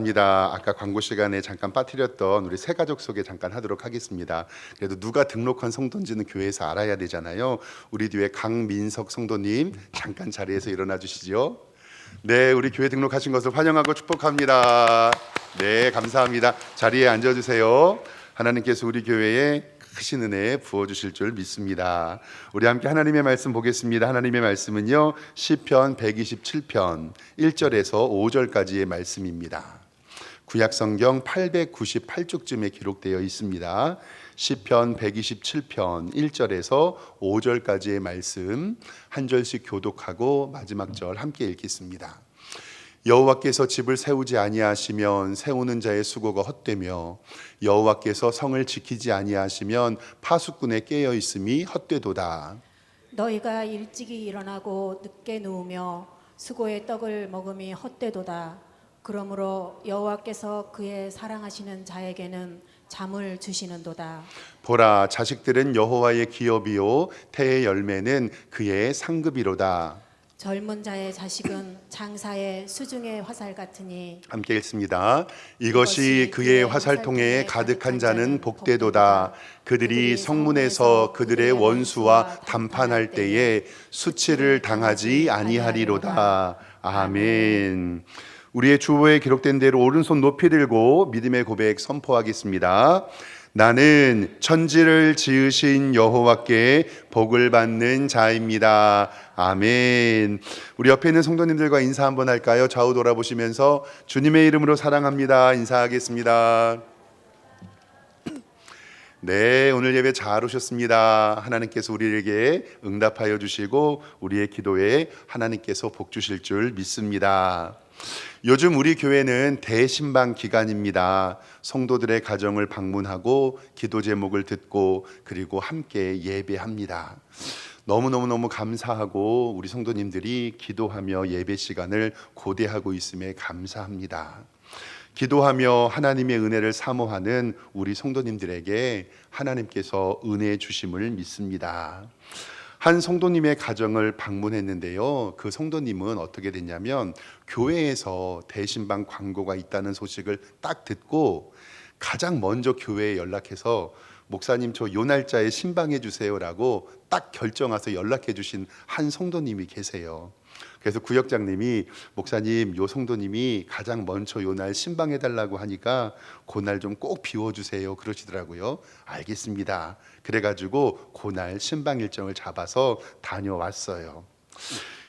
입니다. 아까 광고 시간에 잠깐 빠뜨렸던 우리 새 가족 소개 잠깐 하도록 하겠습니다. 그래도 누가 등록한 성도인지는 교회에서 알아야 되잖아요. 우리 뒤에 강민석 성도님 잠깐 자리에서 일어나 주시죠. 네, 우리 교회 등록하신 것을 환영하고 축복합니다. 네, 감사합니다. 자리에 앉아 주세요. 하나님께서 우리 교회에 크신 은혜 부어주실 줄 믿습니다. 우리 함께 하나님의 말씀 보겠습니다. 하나님의 말씀은요, 시편 127편 1절에서 5절까지의 말씀입니다. 구약성경 898쪽쯤에 기록되어 있습니다. 시편 127편 1절에서 5절까지의 말씀 한 절씩 교독하고 마지막 절 함께 읽겠습니다. 여호와께서 집을 세우지 아니하시면 세우는 자의 수고가 헛되며 여호와께서 성을 지키지 아니하시면 파수꾼의 깨어 있음이 헛되도다. 너희가 일찍이 일어나고 늦게 누우며 수고의 떡을 먹음이 헛되도다. 그러므로 여호와께서 그의 사랑하시는 자에게는 잠을 주시는도다. 보라, 자식들은 여호와의 기업이요 태의 열매는 그의 상급이로다. 젊은 자의 자식은 장사의 수중의 화살 같으니. 함께 읽습니다. 이것이 그의 화살통에 가득한 자는 복되도다. 그들이 성문에서 그들의 원수와 담판할 때에 수치를 당하지 아니하리로다. 아멘. 우리의 주보에 기록된 대로 오른손 높이 들고 믿음의 고백 선포하겠습니다. 나는 천지를 지으신 여호와께 복을 받는 자입니다. 아멘. 우리 옆에 있는 성도님들과 인사 한번 할까요? 좌우 돌아보시면서 주님의 이름으로 사랑합니다 인사하겠습니다. 네, 오늘 예배 잘 오셨습니다. 하나님께서 우리에게 응답하여 주시고 우리의 기도에 하나님께서 복 주실 줄 믿습니다. 요즘 우리 교회는 대신방 기간입니다. 성도들의 가정을 방문하고 기도 제목을 듣고 그리고 함께 예배합니다. 너무너무 감사하고 우리 성도님들이 기도하며 예배 시간을 고대하고 있음에 감사합니다. 기도하며 하나님의 은혜를 사모하는 우리 성도님들에게 하나님께서 은혜 주심을 믿습니다. 한 성도님의 가정을 방문했는데요, 그 성도님은 어떻게 됐냐면 교회에서 대신방 광고가 있다는 소식을 딱 듣고 가장 먼저 교회에 연락해서 목사님 저 요 날짜에 신방해 주세요라고 딱 결정 와서 연락해 주신 한 성도님이 계세요. 그래서 구역장님이 목사님 요 성도님이 가장 먼저 요 날 신방해 달라고 하니까 그날 좀 꼭 비워주세요 그러시더라고요. 알겠습니다. 그래가지고 그날 신방 일정을 잡아서 다녀왔어요.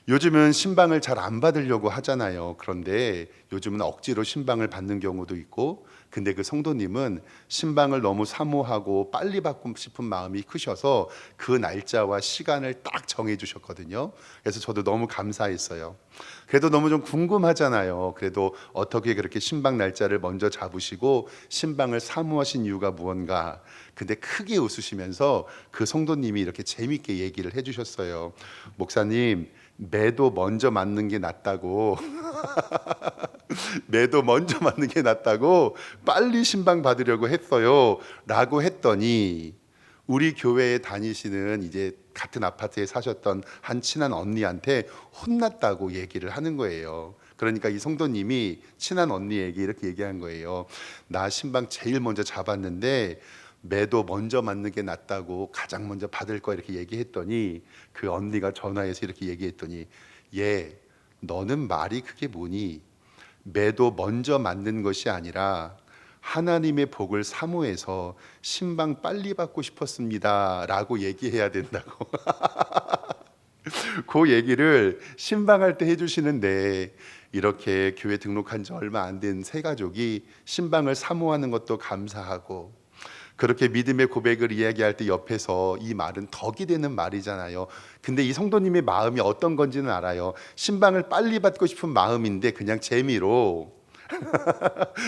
요즘은 신방을 잘 안 받으려고 하잖아요. 그런데 요즘은 억지로 신방을 받는 경우도 있고, 근데 그 성도님은 신방을 너무 사모하고 빨리 받고 싶은 마음이 크셔서 그 날짜와 시간을 딱 정해 주셨거든요. 그래서 저도 너무 감사했어요. 그래도 너무 좀 궁금하잖아요. 그래도 어떻게 그렇게 신방 날짜를 먼저 잡으시고 신방을 사모하신 이유가 무언가. 근데 크게 웃으시면서 그 성도님이 이렇게 재밌게 얘기를 해주셨어요. 목사님, 매도 먼저 맞는 게 낫다고 매도 먼저 맞는 게 낫다고 빨리 신방 받으려고 했어요 라고 했더니 우리 교회에 다니시는 이제 같은 아파트에 사셨던 한 친한 언니한테 혼났다고 얘기를 하는 거예요. 그러니까 이 성도님이 친한 언니에게 이렇게 얘기한 거예요. 나 신방 제일 먼저 잡았는데 매도 먼저 맞는 게 낫다고 가장 먼저 받을 거야 이렇게 얘기했더니 그 언니가 전화해서 이렇게 얘기했더니 얘 너는 말이 그게 뭐니? 매도 먼저 맞는 것이 아니라 하나님의 복을 사모해서 신방 빨리 받고 싶었습니다 라고 얘기해야 된다고 그 얘기를 신방할 때 해주시는데 이렇게 교회 등록한 지 얼마 안 된 새 가족이 신방을 사모하는 것도 감사하고 그렇게 믿음의 고백을 이야기할 때 옆에서 이 말은 덕이 되는 말이잖아요. 근데 이 성도님의 마음이 어떤 건지는 알아요. 신방을 빨리 받고 싶은 마음인데 그냥 재미로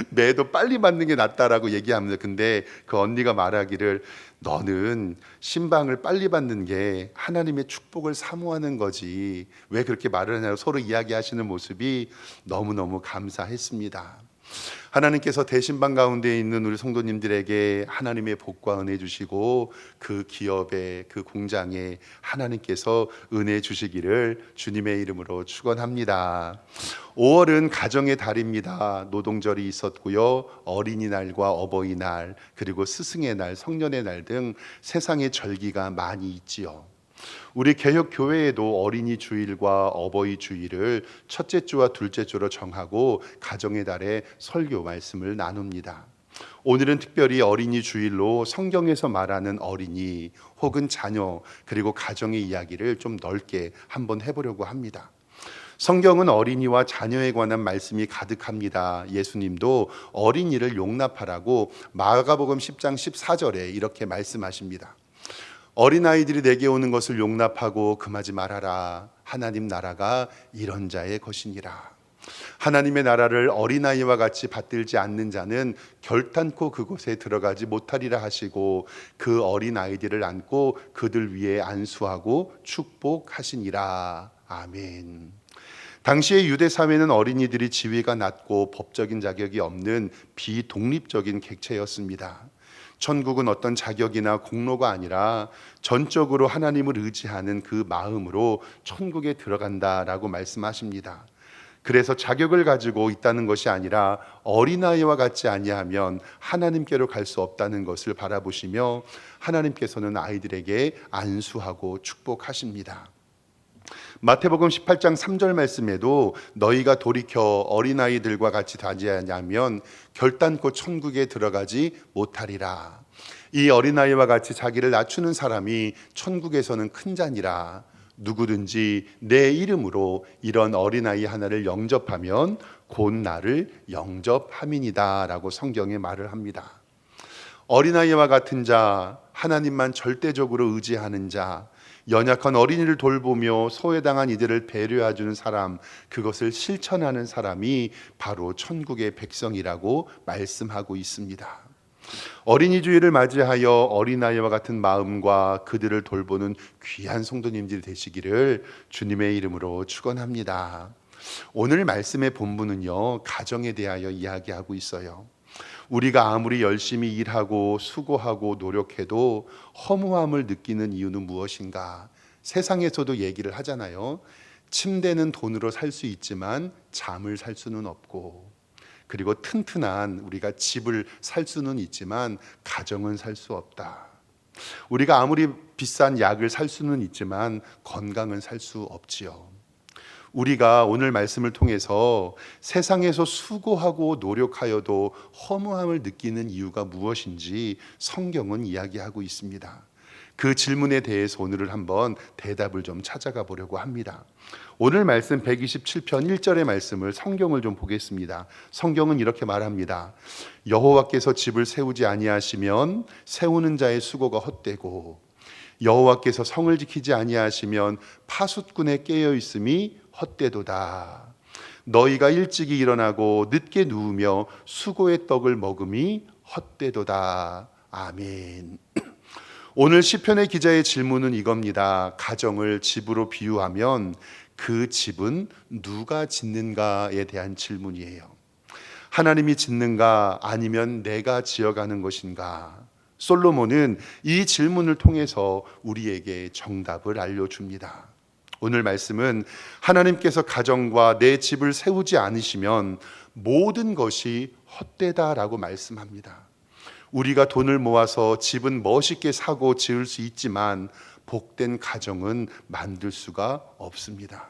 매도 빨리 받는 게 낫다라고 얘기합니다. 근데 그 언니가 말하기를 너는 신방을 빨리 받는 게 하나님의 축복을 사모하는 거지 왜 그렇게 말을 하냐고 서로 이야기하시는 모습이 너무너무 감사했습니다. 하나님께서 대신방 가운데 있는 우리 성도님들에게 하나님의 복과 은혜 주시고 그 기업에 그 공장에 하나님께서 은혜 주시기를 주님의 이름으로 축원합니다. 5월은 가정의 달입니다. 노동절이 있었고요. 어린이날과 어버이날 그리고 스승의 날, 성년의 날 등 세상의 절기가 많이 있지요. 우리 개혁교회에도 어린이 주일과 어버이 주일을 첫째 주와 둘째 주로 정하고 가정의 달에 설교 말씀을 나눕니다. 오늘은 특별히 어린이 주일로 성경에서 말하는 어린이 혹은 자녀 그리고 가정의 이야기를 좀 넓게 한번 해보려고 합니다. 성경은 어린이와 자녀에 관한 말씀이 가득합니다. 예수님도 어린이를 용납하라고 마가복음 10장 14절에 이렇게 말씀하십니다. 어린아이들이 내게 오는 것을 용납하고 금하지 말아라. 하나님 나라가 이런 자의 것이니라. 하나님의 나라를 어린아이와 같이 받들지 않는 자는 결단코 그곳에 들어가지 못하리라 하시고 그 어린아이들을 안고 그들 위에 안수하고 축복하시니라. 아멘. 당시의 유대 사회는 어린이들이 지위가 낮고 법적인 자격이 없는 비독립적인 객체였습니다. 천국은 어떤 자격이나 공로가 아니라 전적으로 하나님을 의지하는 그 마음으로 천국에 들어간다라고 말씀하십니다. 그래서 자격을 가지고 있다는 것이 아니라 어린아이와 같지 아니하면 하나님께로 갈 수 없다는 것을 바라보시며 하나님께서는 아이들에게 안수하고 축복하십니다. 마태복음 18장 3절 말씀에도 너희가 돌이켜 어린아이들과 같이 다지하냐면 결단코 천국에 들어가지 못하리라. 이 어린아이와 같이 자기를 낮추는 사람이 천국에서는 큰 자니라. 누구든지 내 이름으로 이런 어린아이 하나를 영접하면 곧 나를 영접함이니다 라고 성경에 말을 합니다. 어린아이와 같은 자, 하나님만 절대적으로 의지하는 자, 연약한 어린이를 돌보며 소외당한 이들을 배려해주는 사람, 그것을 실천하는 사람이 바로 천국의 백성이라고 말씀하고 있습니다. 어린이 주일을 맞이하여 어린아이와 같은 마음과 그들을 돌보는 귀한 성도님들이 되시기를 주님의 이름으로 축원합니다. 오늘 말씀의 본문은요, 가정에 대하여 이야기하고 있어요. 우리가 아무리 열심히 일하고 수고하고 노력해도 허무함을 느끼는 이유는 무엇인가? 세상에서도 얘기를 하잖아요. 침대는 돈으로 살 수 있지만 잠을 살 수는 없고, 그리고 튼튼한 우리가 집을 살 수는 있지만 가정은 살 수 없다. 우리가 아무리 비싼 약을 살 수는 있지만 건강은 살 수 없지요. 우리가 오늘 말씀을 통해서 세상에서 수고하고 노력하여도 허무함을 느끼는 이유가 무엇인지 성경은 이야기하고 있습니다. 그 질문에 대해서 오늘은 한번 대답을 좀 찾아가 보려고 합니다. 오늘 말씀 127편 1절의 말씀을 성경을 좀 보겠습니다. 성경은 이렇게 말합니다. 여호와께서 집을 세우지 아니하시면 세우는 자의 수고가 헛되고 여호와께서 성을 지키지 아니하시면 파수꾼의 깨어 있음이 헛되도다. 너희가 일찍이 일어나고 늦게 누우며 수고의 떡을 먹음이 헛되도다. 아멘. 오늘 시편의 기자의 질문은 이겁니다. 가정을 집으로 비유하면 그 집은 누가 짓는가에 대한 질문이에요. 하나님이 짓는가 아니면 내가 지어가는 것인가? 솔로몬은 이 질문을 통해서 우리에게 정답을 알려줍니다. 오늘 말씀은 하나님께서 가정과 내 집을 세우지 않으시면 모든 것이 헛되다라고 말씀합니다. 우리가 돈을 모아서 집은 멋있게 사고 지을 수 있지만 복된 가정은 만들 수가 없습니다.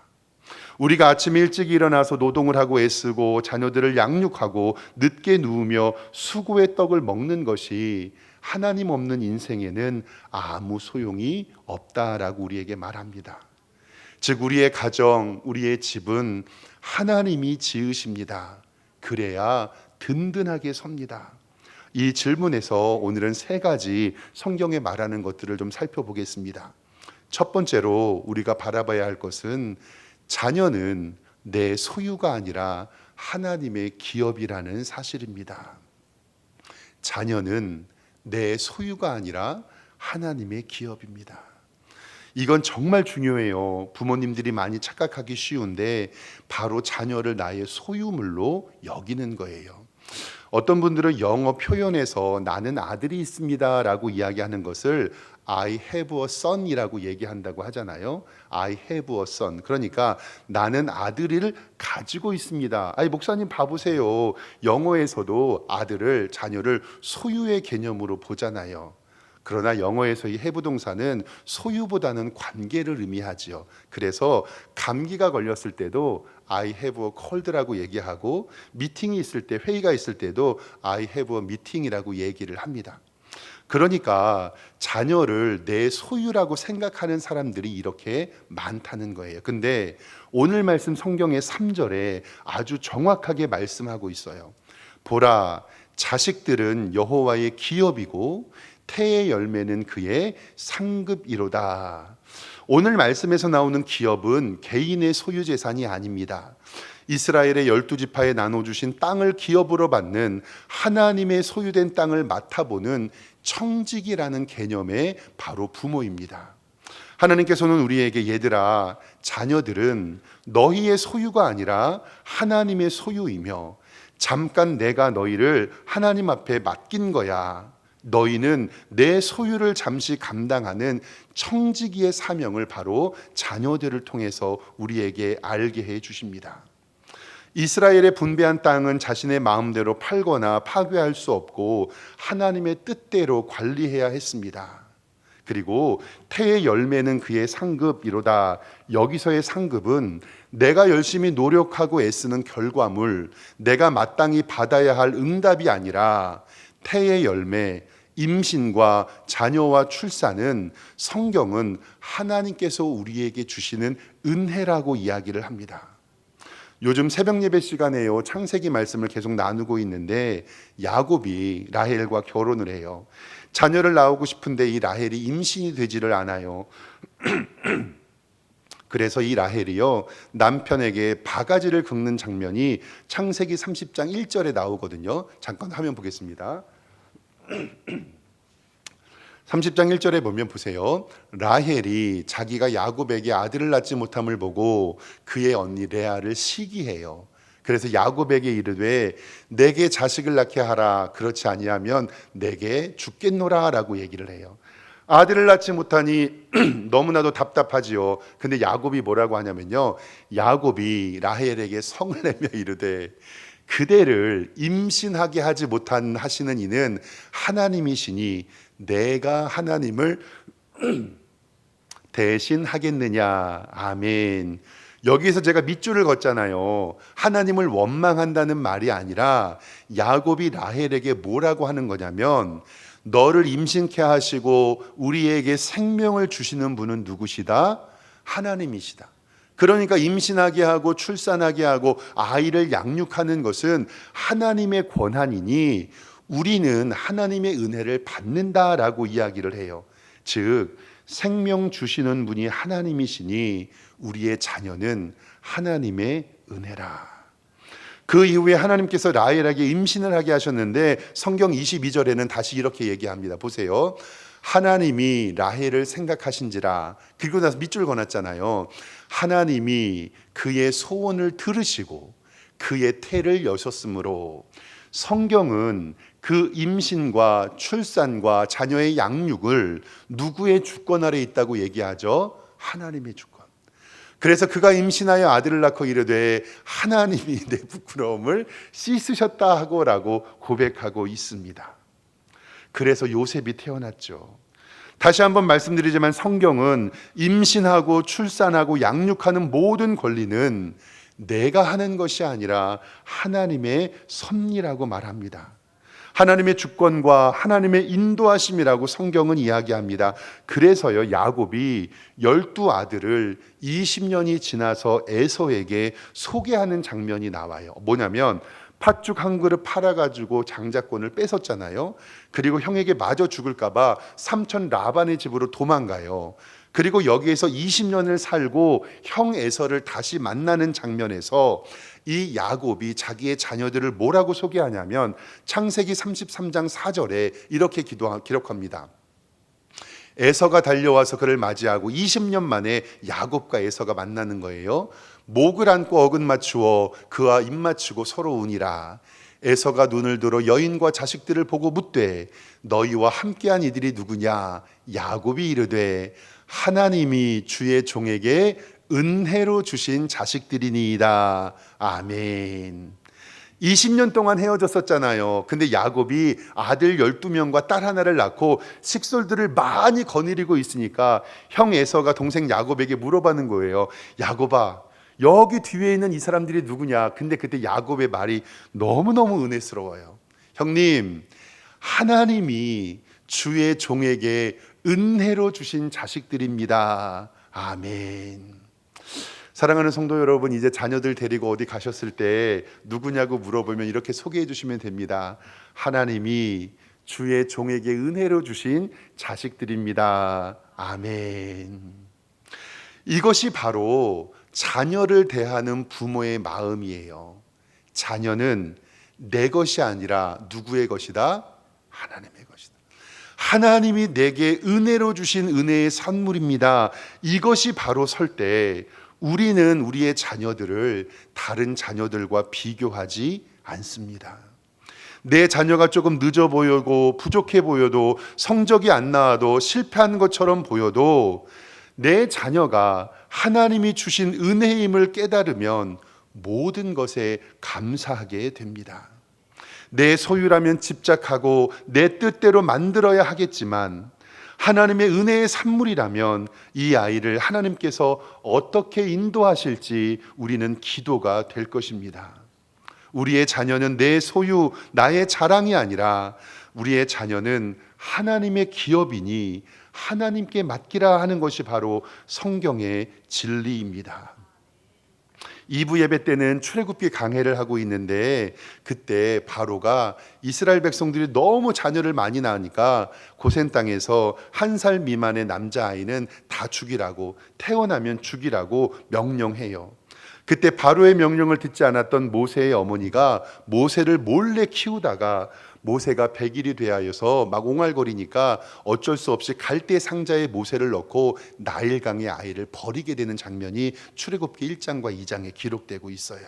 우리가 아침 일찍 일어나서 노동을 하고 애쓰고 자녀들을 양육하고 늦게 누우며 수고의 떡을 먹는 것이 하나님 없는 인생에는 아무 소용이 없다라고 우리에게 말합니다. 즉 우리의 가정, 우리의 집은 하나님이 지으십니다. 그래야 든든하게 섭니다. 이 질문에서 오늘은 세 가지 성경에 말하는 것들을 좀 살펴보겠습니다. 첫 번째로 우리가 바라봐야 할 것은 자녀는 내 소유가 아니라 하나님의 기업이라는 사실입니다. 자녀는 내 소유가 아니라 하나님의 기업입니다. 이건 정말 중요해요. 부모님들이 많이 착각하기 쉬운데 바로 자녀를 나의 소유물로 여기는 거예요. 어떤 분들은 영어 표현에서 나는 아들이 있습니다라고 이야기하는 것을 I have a son이라고 얘기한다고 하잖아요. I have a son. 그러니까 나는 아들을 가지고 있습니다. 아니 목사님 봐보세요. 영어에서도 아들을 자녀를 소유의 개념으로 보잖아요. 그러나 영어에서 이 have 동사는 소유보다는 관계를 의미하지요. 그래서 감기가 걸렸을 때도 I have a cold라고 얘기하고 미팅이 있을 때 회의가 있을 때도 I have a meeting이라고 얘기를 합니다. 그러니까 자녀를 내 소유라고 생각하는 사람들이 이렇게 많다는 거예요. 근데 오늘 말씀 성경의 3절에 아주 정확하게 말씀하고 있어요. 보라, 자식들은 여호와의 기업이고 태의 열매는 그의 상급이로다. 오늘 말씀에서 나오는 기업은 개인의 소유 재산이 아닙니다. 이스라엘의 12지파에 나눠주신 땅을 기업으로 받는 하나님의 소유된 땅을 맡아보는 청직이라는 개념의 바로 부모입니다. 하나님께서는 우리에게 얘들아, 자녀들은 너희의 소유가 아니라 하나님의 소유이며 잠깐 내가 너희를 하나님 앞에 맡긴 거야. 너희는 내 소유를 잠시 감당하는 청지기의 사명을 바로 자녀들을 통해서 우리에게 알게 해 주십니다. 이스라엘의 분배한 땅은 자신의 마음대로 팔거나 파괴할 수 없고 하나님의 뜻대로 관리해야 했습니다. 그리고 태의 열매는 그의 상급이로다. 여기서의 상급은 내가 열심히 노력하고 애쓰는 결과물, 내가 마땅히 받아야 할 응답이 아니라 태의 열매, 임신과 자녀와 출산은 성경은 하나님께서 우리에게 주시는 은혜라고 이야기를 합니다. 요즘 새벽 예배 시간에요, 창세기 말씀을 계속 나누고 있는데 야곱이 라헬과 결혼을 해요. 자녀를 낳고 싶은데 이 라헬이 임신이 되지를 않아요. 그래서 이 라헬이요, 남편에게 바가지를 긁는 장면이 창세기 30장 1절에 나오거든요. 잠깐 화면 보겠습니다. 30장 1절에 보면 보세요. 라헬이 자기가 야곱에게 아들을 낳지 못함을 보고 그의 언니 레아를 시기해요. 그래서 야곱에게 이르되 내게 자식을 낳게 하라. 그렇지 아니하면 내게 죽겠노라 라고 얘기를 해요. 아들을 낳지 못하니 너무나도 답답하지요. 근데 야곱이 뭐라고 하냐면요, 야곱이 라헬에게 성을 내며 이르되 그대를 임신하게 하지 못한 하시는 이는 하나님이시니 내가 하나님을 대신하겠느냐. 아멘. 여기에서 제가 밑줄을 걷잖아요. 하나님을 원망한다는 말이 아니라 야곱이 라헬에게 뭐라고 하는 거냐면 너를 임신케 하시고 우리에게 생명을 주시는 분은 누구시다? 하나님이시다. 그러니까 임신하게 하고 출산하게 하고 아이를 양육하는 것은 하나님의 권한이니 우리는 하나님의 은혜를 받는다라고 이야기를 해요. 즉 생명 주시는 분이 하나님이시니 우리의 자녀는 하나님의 은혜라. 그 이후에 하나님께서 라헬에게 임신을 하게 하셨는데 성경 22절에는 다시 이렇게 얘기합니다. 보세요. 하나님이 라헬을 생각하신지라. 그리고 나서 밑줄 그어놨잖아요. 하나님이 그의 소원을 들으시고 그의 태를 여셨으므로. 성경은 그 임신과 출산과 자녀의 양육을 누구의 주권 아래 있다고 얘기하죠? 하나님의 주권. 그래서 그가 임신하여 아들을 낳고 이르되 하나님이 내 부끄러움을 씻으셨다 하고라고 고백하고 있습니다. 그래서 요셉이 태어났죠. 다시 한번 말씀드리지만 성경은 임신하고 출산하고 양육하는 모든 권리는 내가 하는 것이 아니라 하나님의 섭리라고 말합니다. 하나님의 주권과 하나님의 인도하심이라고 성경은 이야기합니다. 그래서요, 야곱이 12아들을 20년이 지나서 에서에게 소개하는 장면이 나와요. 뭐냐면 팥죽 한 그릇 팔아가지고 장자권을 뺏었잖아요. 그리고 형에게 맞아 죽을까봐 삼촌 라반의 집으로 도망가요. 그리고 여기에서 20년을 살고 형 에서를 다시 만나는 장면에서 이 야곱이 자기의 자녀들을 뭐라고 소개하냐면 창세기 33장 4절에 이렇게 기록합니다. 에서가 달려와서 그를 맞이하고 20년 만에 야곱과 에서가 만나는 거예요. 목을 안고 어긋 맞추어 그와 입 맞추고 서로 우니라. 에서가 눈을 들어 여인과 자식들을 보고 묻되 너희와 함께한 이들이 누구냐? 야곱이 이르되 하나님이 주의 종에게 은혜로 주신 자식들이니이다. 아멘. 20년 동안 헤어졌었잖아요. 근데 야곱이 아들 12명과 딸 하나를 낳고 식솔들을 많이 거느리고 있으니까 형 에서가 동생 야곱에게 물어보는 거예요. 야곱아, 여기 뒤에 있는 이 사람들이 누구냐? 근데 그때 야곱의 말이 너무너무 은혜스러워요. 형님, 하나님이 주의 종에게 은혜로 주신 자식들입니다. 아멘. 사랑하는 성도 여러분, 이제 자녀들 데리고 어디 가셨을 때 누구냐고 물어보면 이렇게 소개해 주시면 됩니다. 하나님이 주의 종에게 은혜로 주신 자식들입니다. 아멘. 이것이 바로 자녀를 대하는 부모의 마음이에요. 자녀는 내 것이 아니라 누구의 것이다? 하나님의 것이다. 하나님이 내게 은혜로 주신 은혜의 선물입니다. 이것이 바로 설 때 우리는 우리의 자녀들을 다른 자녀들과 비교하지 않습니다. 내 자녀가 조금 늦어 보이고 부족해 보여도, 성적이 안 나와도, 실패한 것처럼 보여도 내 자녀가 하나님이 주신 은혜임을 깨달으면 모든 것에 감사하게 됩니다. 내 소유라면 집착하고 내 뜻대로 만들어야 하겠지만 하나님의 은혜의 산물이라면 이 아이를 하나님께서 어떻게 인도하실지 우리는 기도가 될 것입니다. 우리의 자녀는 내 소유, 나의 자랑이 아니라 우리의 자녀는 하나님의 기업이니 하나님께 맡기라 하는 것이 바로 성경의 진리입니다. 2부 예배 때는 출애굽기 강해를 하고 있는데 그때 바로가 이스라엘 백성들이 너무 자녀를 많이 낳으니까 고센 땅에서 1살 미만의 남자아이는 다 죽이라고, 태어나면 죽이라고 명령해요. 그때 바로의 명령을 듣지 않았던 모세의 어머니가 모세를 몰래 키우다가 모세가 100일이 되하여서 막 옹알거리니까 어쩔 수 없이 갈대 상자에 모세를 넣고 나일강에 아이를 버리게 되는 장면이 출애굽기 1장과 2장에 기록되고 있어요.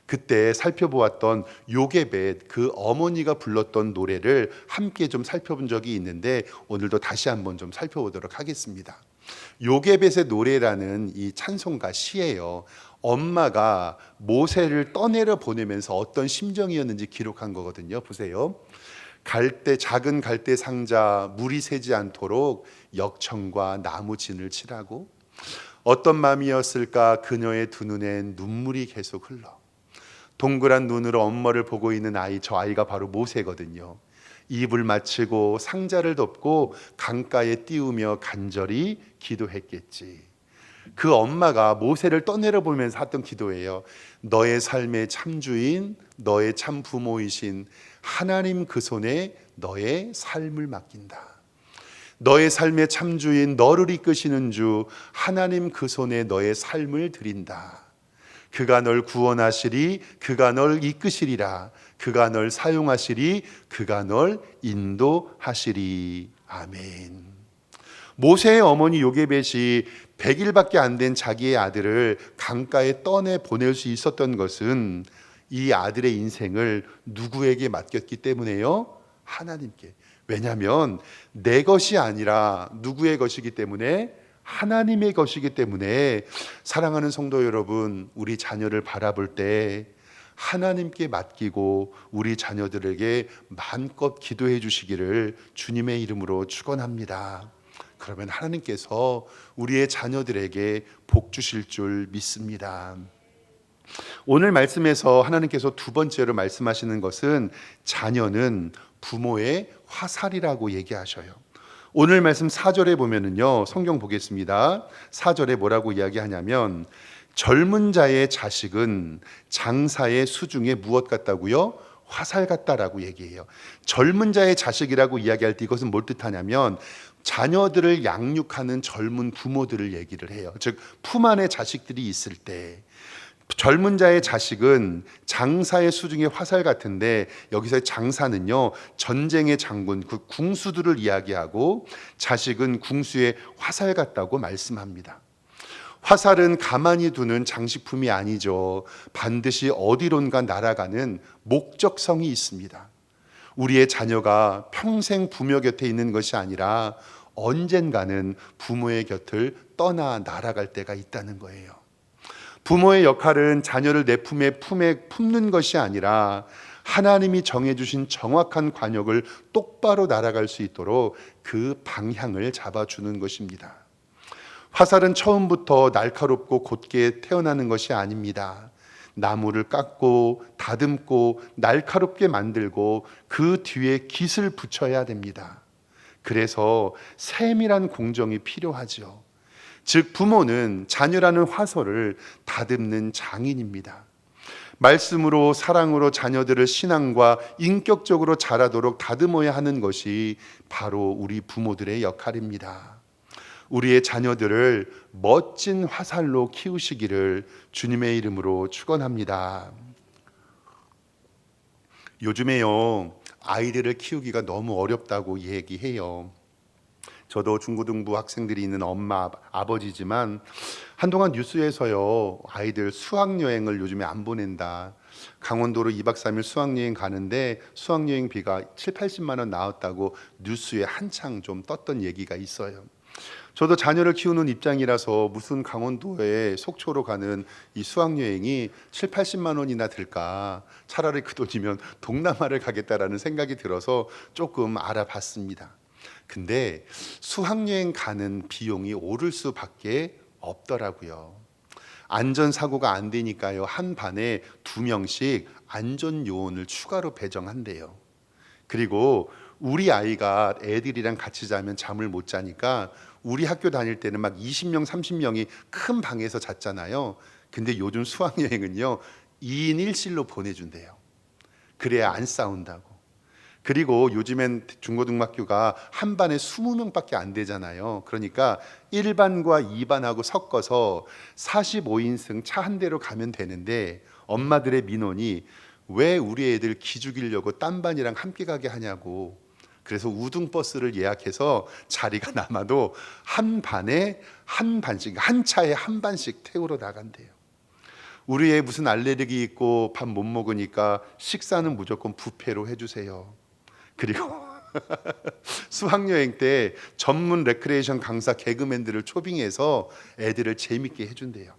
그때 살펴보았던 요게벳, 그 어머니가 불렀던 노래를 함께 좀 살펴본 적이 있는데 오늘도 다시 한번 좀 살펴보도록 하겠습니다. 요게벳의 노래라는 이 찬송가 시예요. 엄마가 모세를 떠내려 보내면서 어떤 심정이었는지 기록한 거거든요. 보세요. 작은 갈대 상자 물이 새지 않도록 역청과 나무 진을 칠하고, 어떤 마음이었을까 그녀의 두 눈엔 눈물이 계속 흘러. 동그란 눈으로 엄마를 보고 있는 아이, 저 아이가 바로 모세거든요. 입을 맞추고 상자를 덮고 강가에 띄우며 간절히 기도했겠지. 그 엄마가 모세를 떠내려 보면서 했던 기도예요. 너의 삶의 참주인, 너의 참 부모이신 하나님 그 손에 너의 삶을 맡긴다. 너의 삶의 참주인, 너를 이끄시는 주 하나님 그 손에 너의 삶을 드린다. 그가 널 구원하시리, 그가 널 이끄시리라. 그가 널 사용하시리, 그가 널 인도하시리. 아멘. 모세의 어머니 요게벳이 100일밖에 안 된 자기의 아들을 강가에 떠내 보낼 수 있었던 것은 이 아들의 인생을 누구에게 맡겼기 때문에요? 하나님께. 왜냐하면 내 것이 아니라 누구의 것이기 때문에? 하나님의 것이기 때문에. 사랑하는 성도 여러분, 우리 자녀를 바라볼 때 하나님께 맡기고 우리 자녀들에게 마음껏 기도해 주시기를 주님의 이름으로 축원합니다. 그러면 하나님께서 우리의 자녀들에게 복 주실 줄 믿습니다. 오늘 말씀에서 하나님께서 두 번째로 말씀하시는 것은 자녀는 부모의 화살이라고 얘기하셔요. 오늘 말씀 4절에 보면은요, 성경 보겠습니다. 4절에 뭐라고 이야기하냐면 젊은 자의 자식은 장사의 수중에 무엇 같다고요? 화살 같다라고 얘기해요. 젊은 자의 자식이라고 이야기할 때 이것은 뭘 뜻하냐면 자녀들을 양육하는 젊은 부모들을 얘기를 해요. 즉 품 안에 자식들이 있을 때 젊은 자의 자식은 장사의 수중에 화살 같은데, 여기서의 장사는요 전쟁의 장군, 그 궁수들을 이야기하고 자식은 궁수의 화살 같다고 말씀합니다. 화살은 가만히 두는 장식품이 아니죠. 반드시 어디론가 날아가는 목적성이 있습니다. 우리의 자녀가 평생 부모 곁에 있는 것이 아니라 언젠가는 부모의 곁을 떠나 날아갈 때가 있다는 거예요. 부모의 역할은 자녀를 내 품에 품는 것이 아니라 하나님이 정해주신 정확한 관역을 똑바로 날아갈 수 있도록 그 방향을 잡아주는 것입니다. 화살은 처음부터 날카롭고 곧게 태어나는 것이 아닙니다. 나무를 깎고 다듬고 날카롭게 만들고 그 뒤에 깃을 붙여야 됩니다. 그래서 세밀한 공정이 필요하죠. 즉 부모는 자녀라는 화살을 다듬는 장인입니다. 말씀으로 사랑으로 자녀들을 신앙과 인격적으로 자라도록 다듬어야 하는 것이 바로 우리 부모들의 역할입니다. 우리의 자녀들을 멋진 화살로 키우시기를 주님의 이름으로 축원합니다. 요즘에요, 아이들을 키우기가 너무 어렵다고 얘기해요. 저도 중고등부 학생들이 있는 엄마, 아버지지만 한동안 뉴스에서요, 아이들 수학여행을 요즘에 안 보낸다. 강원도로 2박 3일 수학여행 가는데 수학여행비가 7, 80만 원 나왔다고 뉴스에 한창 좀 떴던 얘기가 있어요. 저도 자녀를 키우는 입장이라서 무슨 강원도에 속초로 가는 이 수학여행이 7, 80만 원이나 들까? 차라리 그 돈이면 동남아를 가겠다라는 생각이 들어서 조금 알아봤습니다. 근데 수학여행 가는 비용이 오를 수밖에 없더라고요. 안전사고가 안 되니까요, 한 반에 2명씩 안전요원을 추가로 배정한대요. 그리고 우리 아이가 애들이랑 같이 자면 잠을 못 자니까 우리 학교 다닐 때는 막 20명, 30명이 큰 방에서 잤잖아요. 근데 요즘 수학여행은요 2인 1실로 보내준대요. 그래야 안 싸운다고. 그리고 요즘엔 중고등학교가 한 반에 20명밖에 안 되잖아요. 그러니까 1반과 2반하고 섞어서 45인승 차 한 대로 가면 되는데 엄마들의 민원이 왜 우리 애들 기죽이려고 딴 반이랑 함께 가게 하냐고. 그래서 우등버스를 예약해서 자리가 남아도 한 반에 한 반씩, 한 차에 한 반씩 태우러 나간대요. 우리 애 무슨 알레르기 있고 밥 못 먹으니까 식사는 무조건 뷔페로 해주세요. 그리고 수학여행 때 전문 레크레이션 강사 개그맨들을 초빙해서 애들을 재밌게 해준대요.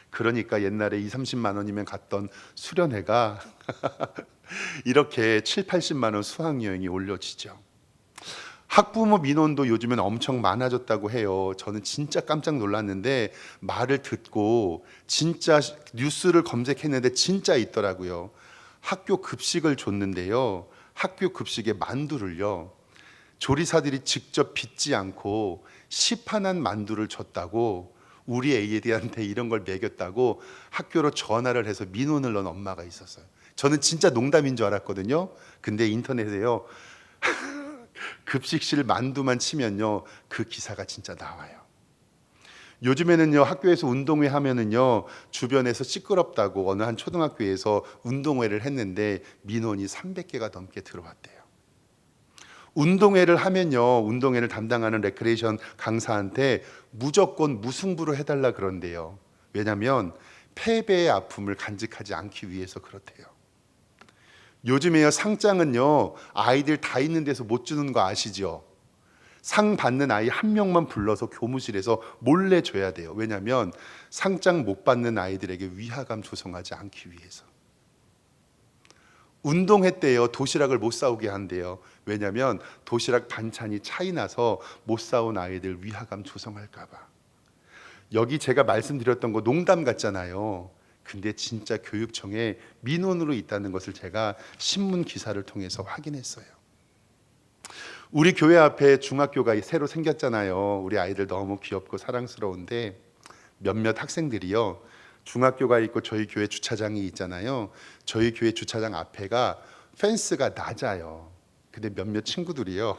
그러니까 옛날에 2, 30만 원이면 갔던 수련회가 이렇게 7, 80만 원 수학여행이 올려지죠. 학부모 민원도 요즘엔 엄청 많아졌다고 해요. 저는 진짜 깜짝 놀랐는데 말을 듣고 진짜 뉴스를 검색했는데 진짜 있더라고요. 학교 급식을 줬는데요, 학교 급식에 만두를요, 조리사들이 직접 빚지 않고 시판한 만두를 줬다고, 우리 애들한테 이런 걸 먹였다고 학교로 전화를 해서 민원을 넣은 엄마가 있었어요. 저는 진짜 농담인 줄 알았거든요. 근데 인터넷에요 급식실 만두만 치면요 그 기사가 진짜 나와요. 요즘에는요 학교에서 운동회 하면은요 주변에서 시끄럽다고 어느 한 초등학교에서 운동회를 했는데 민원이 300개가 넘게 들어왔대요. 운동회를 하면요, 운동회를 담당하는 레크레이션 강사한테 무조건 무승부로 해달라 그런대요. 왜냐하면 패배의 아픔을 간직하지 않기 위해서 그렇대요. 요즘에요 상장은요 아이들 다 있는 데서 못 주는 거 아시죠? 상 받는 아이 한 명만 불러서 교무실에서 몰래 줘야 돼요. 왜냐하면 상장 못 받는 아이들에게 위화감 조성하지 않기 위해서. 운동회 때요 도시락을 못 싸오게 한대요. 왜냐하면 도시락 반찬이 차이 나서 못 싸온 아이들 위화감 조성할까 봐. 여기 제가 말씀드렸던 거 농담 같잖아요. 근데 진짜 교육청에 민원으로 있다는 것을 제가 신문 기사를 통해서 확인했어요. 우리 교회 앞에 중학교가 새로 생겼잖아요. 우리 아이들 너무 귀엽고 사랑스러운데 몇몇 학생들이요, 중학교가 있고 저희 교회 주차장이 있잖아요. 저희 교회 주차장 앞에가 펜스가 낮아요. 근데 몇몇 친구들이요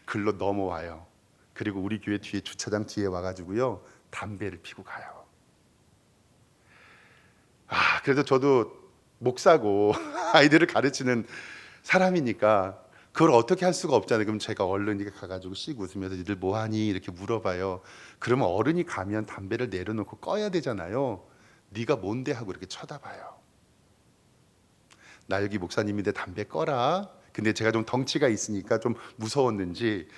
글로 넘어와요. 그리고 우리 교회 뒤에 주차장 뒤에 와가지고요 담배를 피고 가요. 그래도 저도 목사고 아이들을 가르치는 사람이니까 그걸 어떻게 할 수가 없잖아요. 그럼 제가 얼른 이렇게 가가지고 씩 웃으면서 니들 뭐하니 이렇게 물어봐요. 그러면 어른이 가면 담배를 내려놓고 꺼야 되잖아요. 네가 뭔데 하고 이렇게 쳐다봐요. 나 여기 목사님인데 담배 꺼라. 근데 제가 좀 덩치가 있으니까 좀 무서웠는지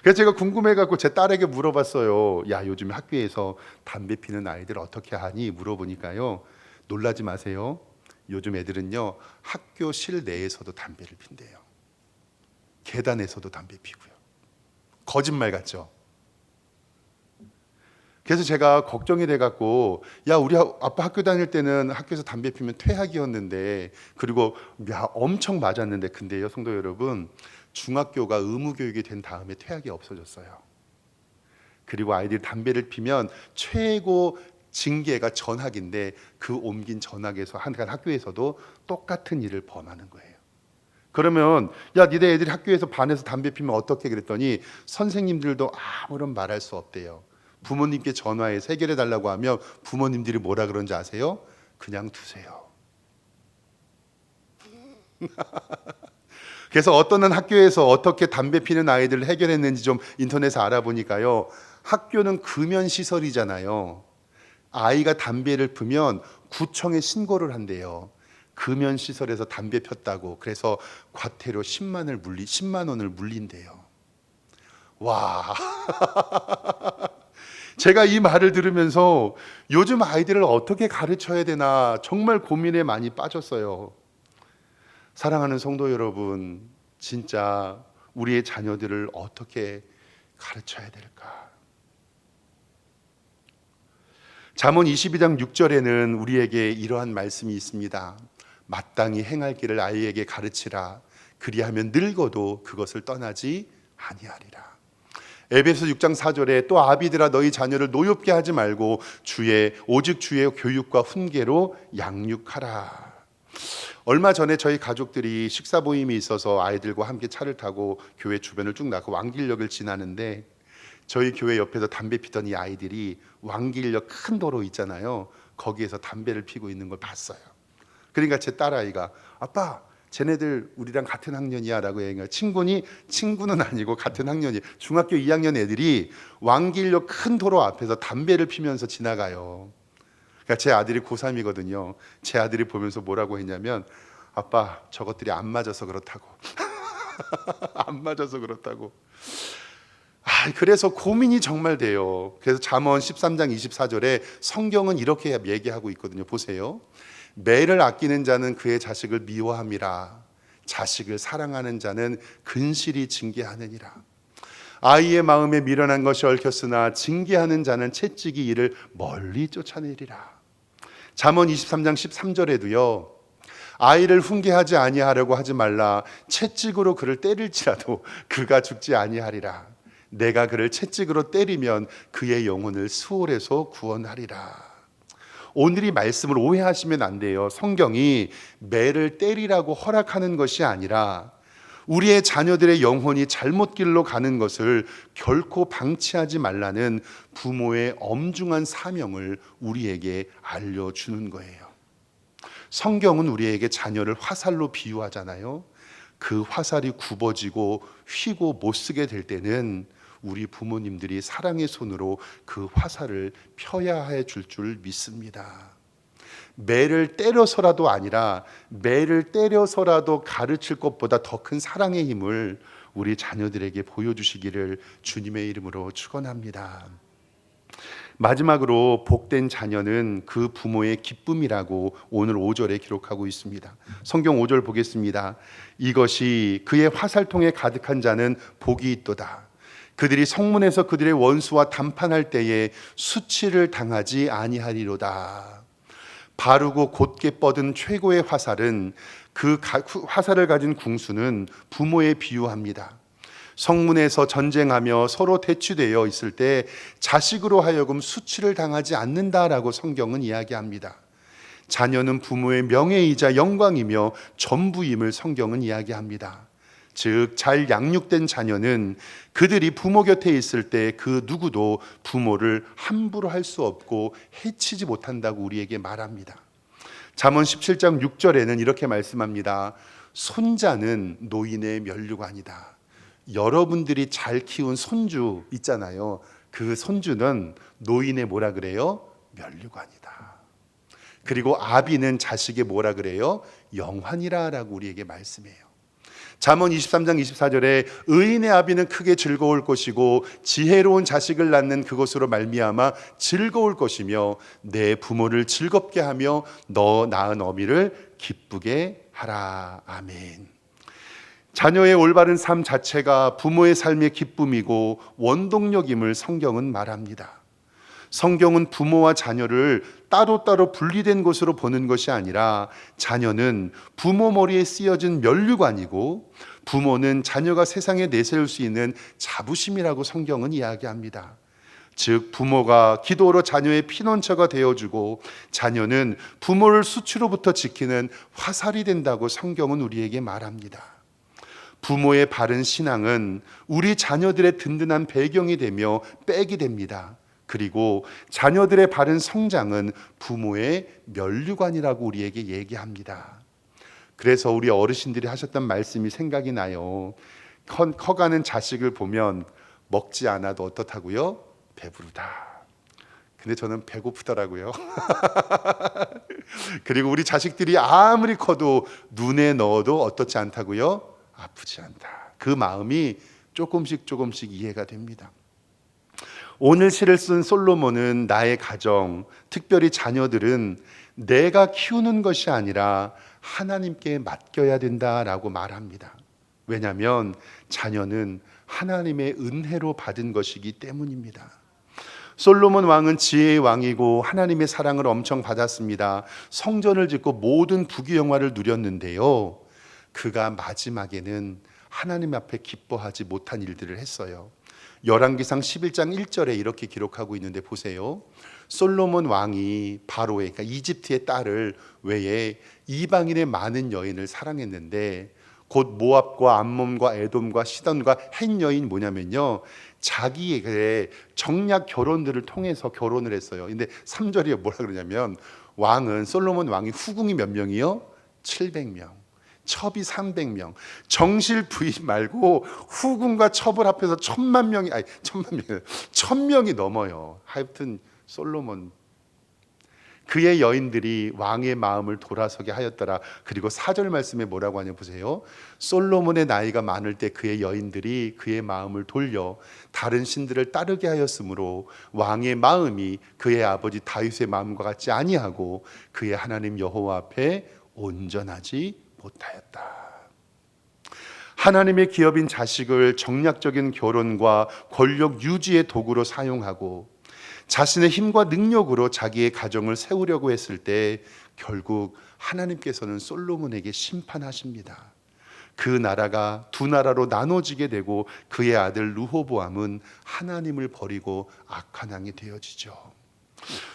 그래서 제가 궁금해갖고 제 딸에게 물어봤어요. 야, 요즘 학교에서 담배 피는 아이들 어떻게 하니? 물어보니까요, 놀라지 마세요. 요즘 애들은요, 학교 실내에서도 담배를 핀대요. 계단에서도 담배 피고요. 거짓말 같죠? 그래서 제가 걱정이 돼갖고, 야, 우리 아빠 학교 다닐 때는 학교에서 담배 피면 퇴학이었는데, 그리고 야, 엄청 맞았는데, 근데요, 성도 여러분, 중학교가 의무교육이 된 다음에 퇴학이 없어졌어요. 그리고 아이들이 담배를 피면 최고 징계가 전학인데, 그 옮긴 전학에서 한 학교에서도 똑같은 일을 범하는 거예요. 그러면 야, 니네 애들이 학교에서 반에서 담배 피면 어떻게? 그랬더니 선생님들도 아무런 말할 수 없대요. 부모님께 전화해서 해결해 달라고 하면 부모님들이 뭐라 그런지 아세요? 그냥 두세요. 그래서 어떤 학교에서 어떻게 담배 피는 아이들을 해결했는지 좀 인터넷에 알아보니까요, 학교는 금연시설이잖아요. 아이가 담배를 피면 구청에 신고를 한대요. 금연시설에서 담배 폈다고. 그래서 과태료 10만 원을 물린대요. 와, 제가 이 말을 들으면서 요즘 아이들을 어떻게 가르쳐야 되나 정말 고민에 많이 빠졌어요. 사랑하는 성도 여러분, 진짜 우리의 자녀들을 어떻게 가르쳐야 될까? 잠언 22장 6절에는 우리에게 이러한 말씀이 있습니다. 마땅히 행할 길을 아이에게 가르치라. 그리하면 늙어도 그것을 떠나지 아니하리라. 에베소 6장 4절에 또 아비들아 너희 자녀를 노엽게 하지 말고 오직 주의 교육과 훈계로 양육하라. 얼마 전에 저희 가족들이 식사 모임이 있어서 아이들과 함께 차를 타고 교회 주변을 쭉 나가고 왕길역을 지나는데, 저희 교회 옆에서 담배 피던 이 아이들이 왕길역 큰 도로 있잖아요. 거기에서 담배를 피고 있는 걸 봤어요. 그러니까 제 딸아이가 아빠, 쟤네들 우리랑 같은 학년이야 라고 얘기해요. 친구는 아니고 같은 학년이에요. 중학교 2학년 애들이 왕길역 큰 도로 앞에서 담배를 피면서 지나가요. 그러니까 제 아들이 고3이거든요. 제 아들이 보면서 뭐라고 했냐면, 아빠, 저것들이 안 맞아서 그렇다고. 안 맞아서 그렇다고. 그래서 고민이 정말 돼요. 그래서 잠언 13장 24절에 성경은 이렇게 얘기하고 있거든요. 보세요. 매를 아끼는 자는 그의 자식을 미워함이라. 자식을 사랑하는 자는 근실히 징계하느니라. 아이의 마음에 미련한 것이 얽혔으나 징계하는 자는 채찍이 이를 멀리 쫓아내리라. 잠언 23장 13절에도요. 아이를 훈계하지 아니하려고 하지 말라. 채찍으로 그를 때릴지라도 그가 죽지 아니하리라. 내가 그를 채찍으로 때리면 그의 영혼을 수월에서 구원하리라. 오늘 이 말씀을 오해하시면 안 돼요. 성경이 매를 때리라고 허락하는 것이 아니라 우리의 자녀들의 영혼이 잘못 길로 가는 것을 결코 방치하지 말라는 부모의 엄중한 사명을 우리에게 알려주는 거예요. 성경은 우리에게 자녀를 화살로 비유하잖아요. 그 화살이 굽어지고 휘고 못 쓰게 될 때는 우리 부모님들이 사랑의 손으로 그 화살을 펴야 해 줄 줄 믿습니다. 매를 때려서라도 아니라 매를 때려서라도 가르칠 것보다 더 큰 사랑의 힘을 우리 자녀들에게 보여주시기를 주님의 이름으로 축원합니다. 마지막으로 복된 자녀는 그 부모의 기쁨이라고 오늘 5절에 기록하고 있습니다. 성경 5절 보겠습니다. 이것이 그의 화살통에 가득한 자는 복이 있도다. 그들이 성문에서 그들의 원수와 담판할 때에 수치를 당하지 아니하리로다. 바르고 곧게 뻗은 최고의 화살은 그 화살을 가진 궁수는 부모에 비유합니다. 성문에서 전쟁하며 서로 대치되어 있을 때 자식으로 하여금 수치를 당하지 않는다라고 성경은 이야기합니다. 자녀는 부모의 명예이자 영광이며 전부임을 성경은 이야기합니다. 즉 잘 양육된 자녀는 그들이 부모 곁에 있을 때 그 누구도 부모를 함부로 할 수 없고 해치지 못한다고 우리에게 말합니다. 잠언 17장 6절에는 이렇게 말씀합니다. 손자는 노인의 면류관이다. 여러분들이 잘 키운 손주 있잖아요. 그 손주는 노인의 뭐라 그래요? 면류관이다. 그리고 아비는 자식의 뭐라 그래요? 영환이라라고 우리에게 말씀해요. 잠언 23장 24절에 의인의 아비는 크게 즐거울 것이고 지혜로운 자식을 낳는 그것으로 말미암아 즐거울 것이며 내 부모를 즐겁게 하며 너 낳은 어미를 기쁘게 하라. 아멘. 자녀의 올바른 삶 자체가 부모의 삶의 기쁨이고 원동력임을 성경은 말합니다. 성경은 부모와 자녀를 따로따로 분리된 것으로 보는 것이 아니라 자녀는 부모 머리에 쓰여진 면류관이고 부모는 자녀가 세상에 내세울 수 있는 자부심이라고 성경은 이야기합니다. 즉 부모가 기도로 자녀의 피난처가 되어주고 자녀는 부모를 수치로부터 지키는 화살이 된다고 성경은 우리에게 말합니다. 부모의 바른 신앙은 우리 자녀들의 든든한 배경이 되며 백이 됩니다. 그리고 자녀들의 바른 성장은 부모의 면류관이라고 우리에게 얘기합니다. 그래서 우리 어르신들이 하셨던 말씀이 생각이 나요. 커가는 자식을 보면 먹지 않아도 어떻다고요? 배부르다. 근데 저는 배고프더라고요. 그리고 우리 자식들이 아무리 커도 눈에 넣어도 어떻지 않다고요? 아프지 않다. 그 마음이 조금씩 이해가 됩니다. 오늘 시를 쓴 솔로몬은 나의 가정, 특별히 자녀들은 내가 키우는 것이 아니라 하나님께 맡겨야 된다라고 말합니다. 왜냐하면 자녀는 하나님의 은혜로 받은 것이기 때문입니다. 솔로몬 왕은 지혜의 왕이고 하나님의 사랑을 엄청 받았습니다. 성전을 짓고 모든 부귀영화를 누렸는데요. 그가 마지막에는 하나님 앞에 기뻐하지 못한 일들을 했어요. 열왕기상 11장 1절에 이렇게 기록하고 있는데 보세요. 솔로몬 왕이 바로의 그러니까 이집트의 딸을 외에 이방인의 많은 여인을 사랑했는데 곧 모압과 암몬과 에돔과 시돈과 헷 여인 뭐냐면요. 자기의 정략 결혼들을 통해서 결혼을 했어요. 근데 3절이 뭐라 그러냐면 왕은 솔로몬 왕이 후궁이 몇 명이요? 700명. 첩이 300명. 정실 부인 말고 후궁과 첩을 합해서 1000명이 넘어요. 하여튼 솔로몬 그의 여인들이 왕의 마음을 돌아서게 하였더라. 그리고 4절 말씀에 뭐라고 하냐 보세요. 솔로몬의 나이가 많을 때 그의 여인들이 그의 마음을 돌려 다른 신들을 따르게 하였으므로 왕의 마음이 그의 아버지 다윗의 마음과 같지 아니하고 그의 하나님 여호와 앞에 온전하지 못하였다. 하나님의 기업인 자식을 정략적인 결혼과 권력 유지의 도구로 사용하고 자신의 힘과 능력으로 자기의 가정을 세우려고 했을 때 결국 하나님께서는 솔로몬에게 심판하십니다. 그 나라가 두 나라로 나눠지게 되고 그의 아들 르호보암은 하나님을 버리고 악한 왕이 되어지죠.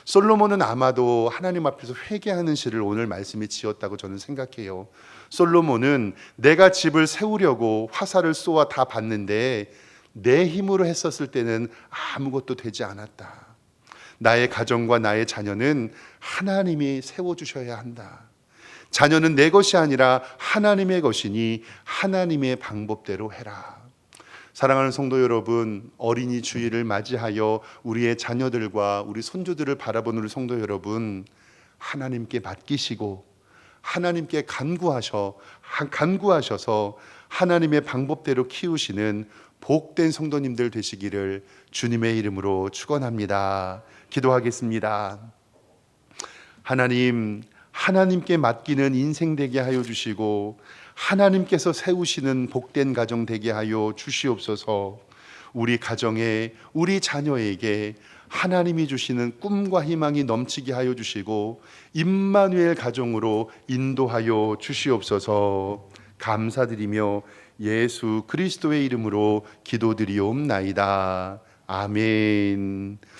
솔로몬은 아마도 하나님 앞에서 회개하는 시를 오늘 말씀에 지었다고 저는 생각해요. 솔로몬은 내가 집을 세우려고 화살을 쏘아 다 봤는데 내 힘으로 했었을 때는 아무것도 되지 않았다. 나의 가정과 나의 자녀는 하나님이 세워주셔야 한다. 자녀는 내 것이 아니라 하나님의 것이니 하나님의 방법대로 해라. 사랑하는 성도 여러분, 어린이 주일을 맞이하여 우리의 자녀들과 우리 손주들을 바라보는 우리 성도 여러분, 하나님께 맡기시고 하나님께 간구하셔서 하나님의 방법대로 키우시는 복된 성도님들 되시기를 주님의 이름으로 축원합니다. 기도하겠습니다. 하나님께 맡기는 인생 되게 하여 주시고 하나님께서 세우시는 복된 가정 되게 하여 주시옵소서. 우리 가정에 우리 자녀에게 하나님이 주시는 꿈과 희망이 넘치게 하여 주시고 임마누엘 가정으로 인도하여 주시옵소서. 감사드리며 예수 그리스도의 이름으로 기도드리옵나이다. 아멘.